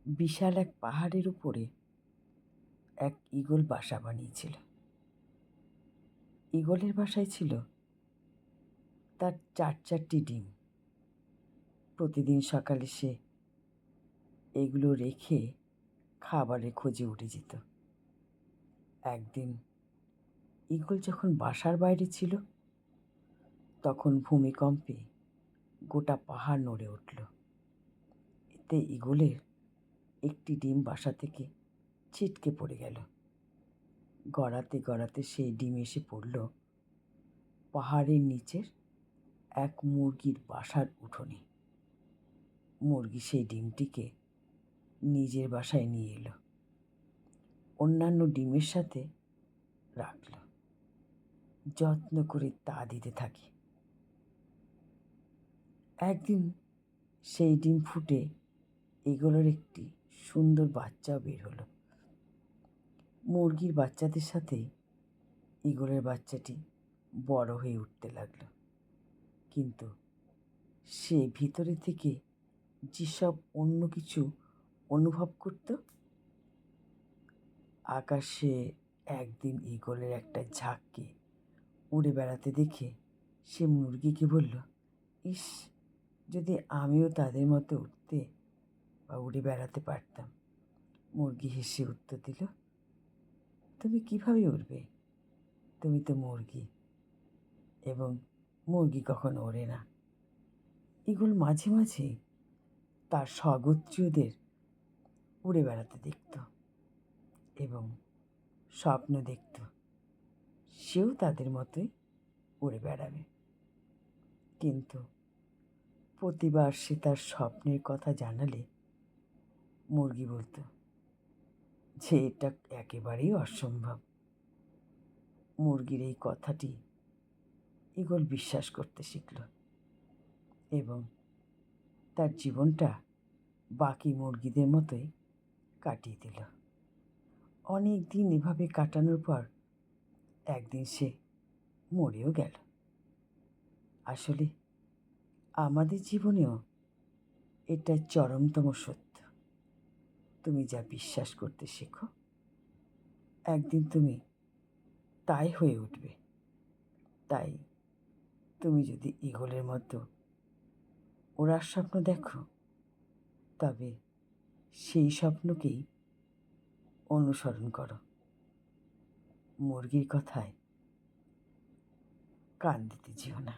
বিশাল এক পাহাড়ের উপরে এক ঈগল বাসা বানিয়েছিল। ঈগলের বাসায় ছিল তার 4টি ডিম। প্রতিদিন সকালে সে এগুলো রেখে খাবারের খোঁজে উঠে যেত। একদিন ঈগল যখন বাসার বাইরে ছিল, তখন ভূমিকম্পে গোটা পাহাড় নড়ে উঠল। এতে ঈগলের একটি ডিম বাসা থেকে ছিটকে পড়ে গেল। গড়াতে গড়াতে সেই ডিম এসে পড়ল পাহাড়ের নিচের এক মুরগির বাসার উঠোনে। মুরগি সেই ডিমটিকে নিজের বাসায় নিয়ে এলো, অন্যান্য ডিমের সাথে রাখল, যত্ন করে তা দিতে থাকে। একদিন সেই ডিম ফুটে ঈগলের একটি সুন্দর বাচ্চাও বের হলো। মুরগির বাচ্চাদের সাথে ঈগলের বাচ্চাটি বড় হয়ে উঠতে লাগলো। কিন্তু সে ভিতরে থেকে যেসব অন্য কিছু অনুভব করত, আকাশে একদিন ঈগলের একটা ঝাঁককে উড়ে বেড়াতে দেখে সে মুরগিকে বলল, ইস, যদি আমিও তাদের মতো উঠতে বা উড়ে বেড়াতে পারতাম। মুরগি হেসে উত্তর দিল, তুমি কিভাবে উড়বে? তুমি তো মুরগি, এবং মুরগি কখনো ওড়ে না। ঈগল মাঝে মাঝে তার স্বগোত্রীয়দের উড়ে বেড়াতে দেখত এবং স্বপ্ন দেখত সেও তাদের মতোই উড়ে বেড়াবে। কিন্তু প্রতিবার সে তার স্বপ্নের কথা জানালে মুরগি বলতো যে এটা একেবারেই অসম্ভব। মুরগির এই কথাটি ঈগল বিশ্বাস করতে শিখল এবং তার জীবনটা বাকি মুরগিদের মতোই কাটিয়ে দিল। অনেক দিন এভাবে কাটানোর পর একদিন সে মরেও গেল। আসলে আমাদের জীবনেও এটা চরমতম সত্য। তুমি যা বিশ্বাস করতে শেখো, একদিন তুমি তাই হয়ে উঠবে। তাই তুমি যদি ঈগলের মতো ওড়ার স্বপ্ন দেখো, তবে সেই স্বপ্নকেই অনুসরণ করো। মুরগির কথায় কান দিতে যেও না।